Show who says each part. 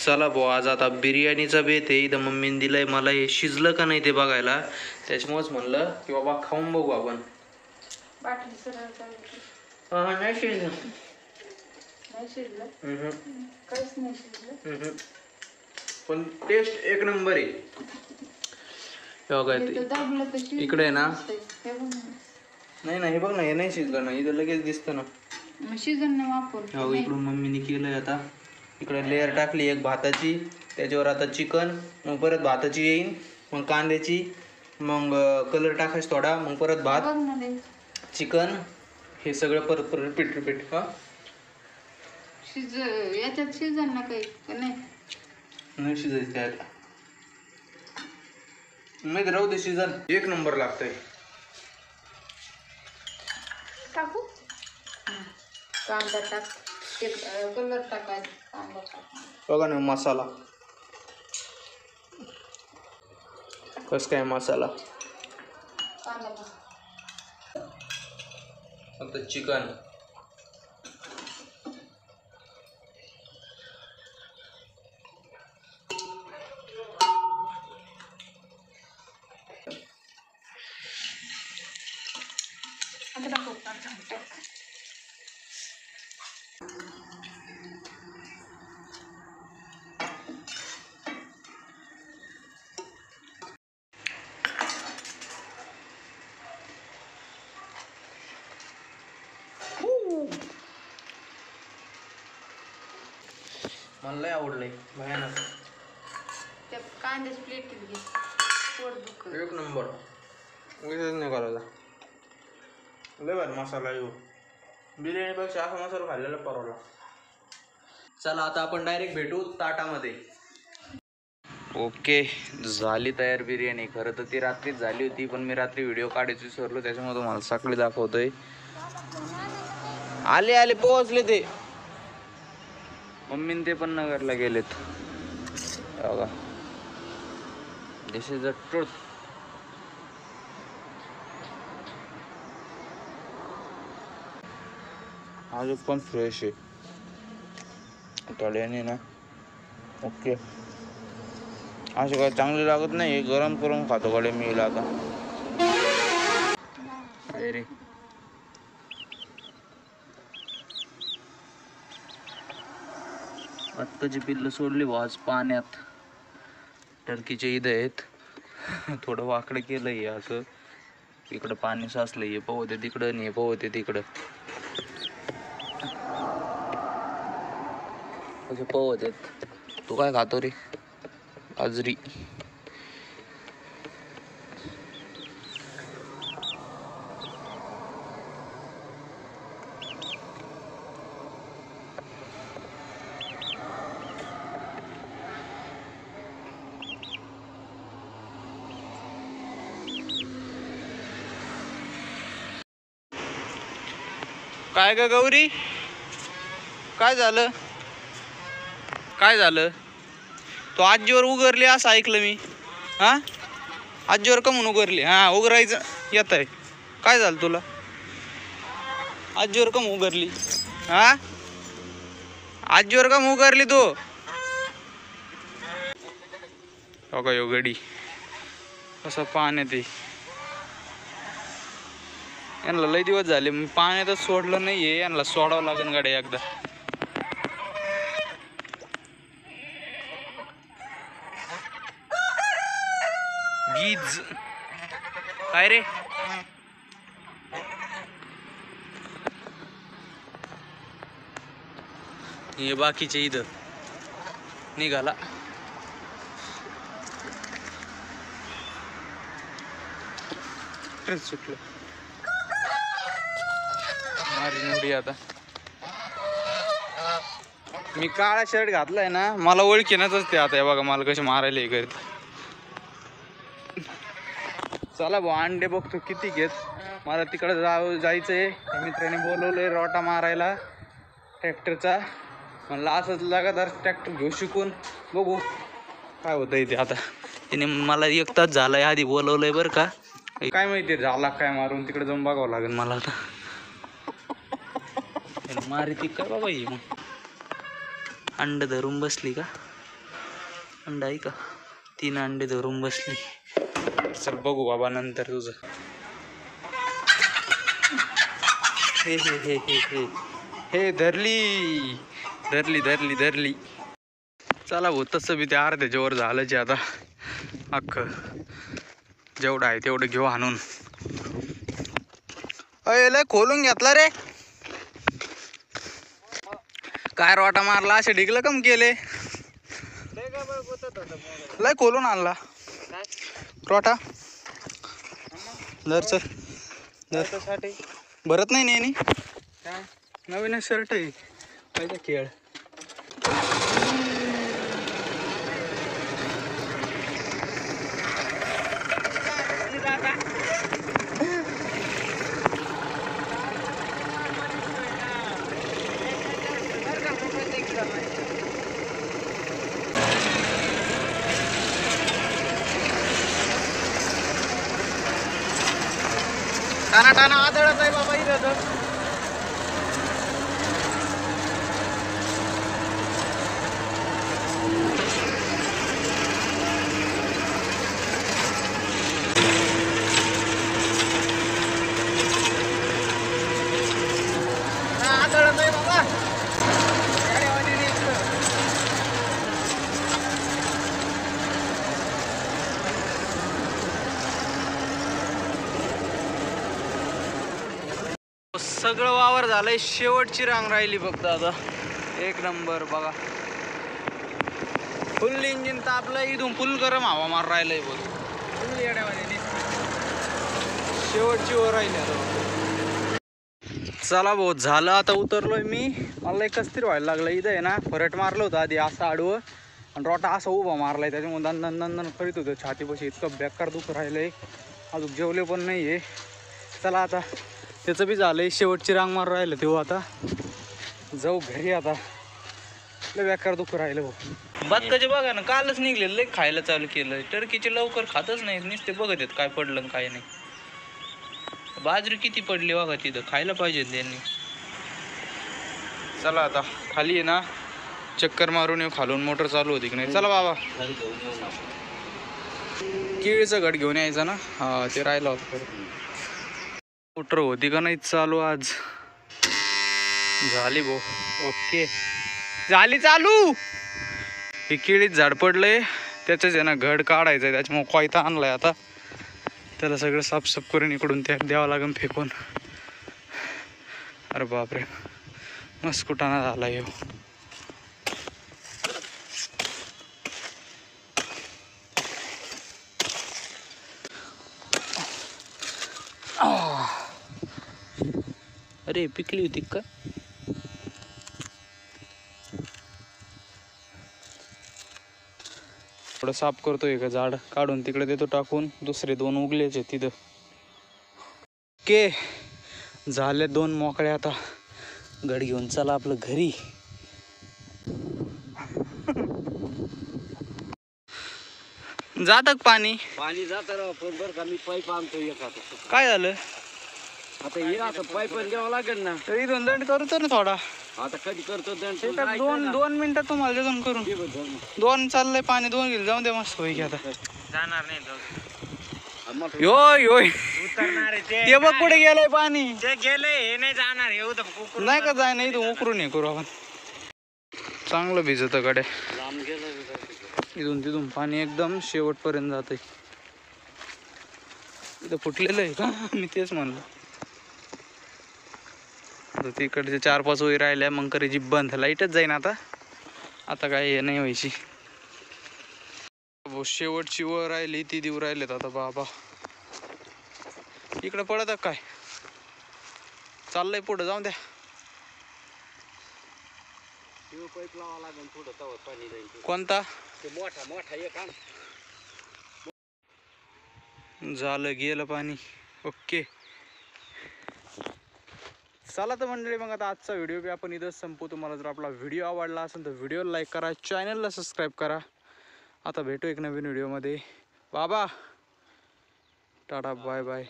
Speaker 1: चला भाऊ, आज आता बिर्याणीचा बेत आहे. इथं मम्मीने दिलंय मला, हे शिजलं का नाही ते बघायला. त्याच्यामुळेच म्हणलं की बाबा खाऊन बघू आपण. नाही शिजलं. पण टेस्ट एक नंबर आहे. इकडे ना, नाही नाही, हे बघ ना, हे नाही शिजलं ना, इथं लगेच दिसतं ना. हो, इकडून मम्मीने केलंय. आता इकडे लेअर टाकली एक भाताची, त्याच्यावर आता चिकन, मग परत भाताची येईन, मग कांद्याची, मग कलर टाकायचं थोडा, मग परत भात, चिकन, हे सगळं परत रिपीट. हा
Speaker 2: याच्यात शिजन ना काही
Speaker 1: नाही शिजायचं त्यात, नाही राहू दे, शिजन एक नंबर लागतंय.
Speaker 2: टाकू कांदा टाक, कलर टाकायचा, कांदा टाक.
Speaker 1: बघा ना मसाला कस काय, मसाला आता चिकन, मला लय आवडलंय भयानक.
Speaker 2: त्या कांद्याची प्लेट घे, पोट दुखत.
Speaker 1: एक नंबर, विशेष नाही करायचा. लय भारी मसाला येऊ, बिर्याणीपेक्षा असा मसाला खाल्लेला परवडला. चला आता आपण डायरेक्ट भेटू ताटामध्ये. ओके, झाली तयार बिर्याणी. खरं तर ती रात्रीच झाली होती, पण मी रात्री व्हिडिओ काढायची विसरलो, त्याच्यामुळे तुम्हाला सकाळी दाखवतोय. आले पोहोचले ते, मम्मीन ते पण नगरला गेलेत. बघा, दिस इज अ ट्रुथ. अजून पण फ्रेश आहे तळ्याने ना. ओके, असे काय चांगले लागत नाही, गरम करून खातो कडे मी आता. अरे आत्ताची पिल्लं सोडली आज पाण्यात. टर्कीचे ईद आहेत. थोडं वाकडं केलंय असं, इकडं पाणी साचलंय, हे पोहते तिकडं आणि हे पोहते तिकडं. असे पोहत आहेत. तू काय खातो रे? बाजरी. काय ग गौरी, काय झालं? तू आजीवर उगरली असं ऐकलं मी. हा, आजीवर का म्हणून उगरली? हा, उगरायचं येत आहे. काय झालं तुला? आजीवर का म्हणून उगरली? हा, आजीवर का म्हणून उगरली तू? हो का, यो गडी कसं पाण्यात आहे. यांना लय दिवस झाले मी पाण्यातच सोडलं नाहीये, यांना सोडावं लागेल गाड्या एकदा. गीज काय रे? हे बाकीचे इथं निघाला. सुटलं मारी आता. मी काळा शर्ट घातलाय ना, मला ओळखीनच ते आता. बघा मला कसे मारायला हे करत. चला भाऊ, अंडे बघतो किती घेत. मला तिकडे जायचंय. मित्राने बोलवलंय रोटा मारायला ट्रॅक्टरचा. म्हणलं असंच लगातार ट्रॅक्टर घेऊ शिकून बघू काय होतं इथे. आता तिने मला एक तास झालाय आधी बोलवलंय बरं का. काय माहिती झाला काय मारून, तिकडे जाऊन बघावं लागेल मला आता. मारी ती काय बाबा, ही मग अंड धरून बसली का? अंडा आहे का? 3 अंडे धरून बसली. चल बघू बाबा नंतर तुझं. हे हे हे हे हे हे धरली धरली धरली धरली. चला भाऊ तसं बी ते अर्ध्याच्या वर झालंच आता. अख्खं जेवढं आहे तेवढं घेऊ आणून. अय लय खोलून घेतला रे. काय रोटा मारला असे ढिगलं कम केले. लय खोलून आणला रोटा. दर सर दर भरत नाही नेहमी. नवीन शर्ट आहे पाहिजे खेळ. टाना टाना आदळत आहे बाबा इथं तर. आदळत आहे बाबा. सगळं वावर झालंय. शेवटची रांग राहिली फक्त आता. एक नंबर बघा. फुल इंजिन तापलंय. इथून फुल गरम हवा मार राहिलंय बघ. फुल येड्यावाने शेवटची वर राहिली आता. चला भाऊ झालं आता. उतरलोय मी. मला एक कसतरी व्हायला लागलं. इथं आहे ना फरट मारलं होतं आधी असं आडवं आणि रोटा असा उभा मारलाय. त्याच्यामुळे दंदन दंदन करीत होतं छातीपाशी. इतकं बेकार दुख राहिलंय. अजून जेवले पण नाही आहे. चला आता त्याचं बी झालंय. शेवटची रांग मार राहिलं तेव्हा आता जाऊ घरी. आता लय बेकार दुख राहिलं भाऊ. बदकाचे बघा ना कालच निघलेलं लय खायला चालू केलं. टर्कीचे लवकर खातच नाही. नुसते बघत आहेत काय पडलं काय नाही. बाजरी किती पडली बघा तिथं. खायला पाहिजे त्यांनी. चला आता खाली आहे ना चक्कर मारून येऊ. खालून मोटर चालू होती की नाही. चला बाबा केळीचं घट घेऊन यायचं ना. हा ते राहिलं होतं. मोटर होती का नाही चालू आज. झाली भाऊ. ओके झाली चालू. हे केळीत झाड पडलंय त्याच्याच आहे ना घड काढायचं आहे. त्याच्यामुळे कोयता आणलाय आता. त्याला सगळं साफसाफ करून इकडून त्या द्यावं लागेल फेकून. अरे बापरे मस्त कुटाणा झाला येऊ. अरे पिकली होती का. थोडं साफ करतोय का झाड काढून तिकडे देतो टाकून. दुसरे 2 उगलेच आहेत तिथं. ओके झाले 2 मोकळे. आता गड घेऊन चला आपलं घरी. जातं पाणी.
Speaker 3: पाणी जात पण बरं का मी पाईप आणतो एक आता.
Speaker 1: काय झालं
Speaker 3: आता हे आता पाईप द्यावं लागेल ना.
Speaker 1: तरी 2 दंड करतो ना थोडा.
Speaker 3: आता कधी करतो
Speaker 1: एका 2 मिनिटात तुम्हाला देतो करून. 2 चाललंय पाणी 2 गेलं जाऊन दे मस्त होई. आता
Speaker 3: जाणार नाही.
Speaker 1: यो यो
Speaker 3: उतरणार
Speaker 1: ते बघ कुठे गेलंय पाणी.
Speaker 3: ते गेले हे नाही जाणार. हे
Speaker 1: नाही का जाय नाही इथून उकरून हे करू आपण. चांगलं भिजत कडे.
Speaker 3: लांब गेलं
Speaker 1: इथून तिथून पाणी एकदम शेवटपर्यंत जाते. इथं फुटलेलं आहे का मी तेच म्हणलं. तिकडचे 4-5 वही राहिल्या मग करी जीप बंद. लाईटच जाईन आता. आता काय हे नाही व्हायची. शेवटची वर राहिली ती देऊ राहिलेत आता बाबा. इकडे पडत काय चाललंय पुढे जाऊन द्या.
Speaker 3: पाईप लावा लागेल थोडं तवर पाणी जाईल.
Speaker 1: कोणता
Speaker 3: ते मोठा एक आण.
Speaker 1: झालं गेलं पाणी. ओके चला तर मंडळी मग आता आजचा व्हिडिओ बी आपण इथंच संपू. तुम्हाला जर आपला व्हिडिओ आवडला असेल तर व्हिडिओला लाईक करा. चॅनलला सबस्क्राईब करा. आता भेटू एक नवीन व्हिडिओमध्ये. बाबा टाटा बाय बाय.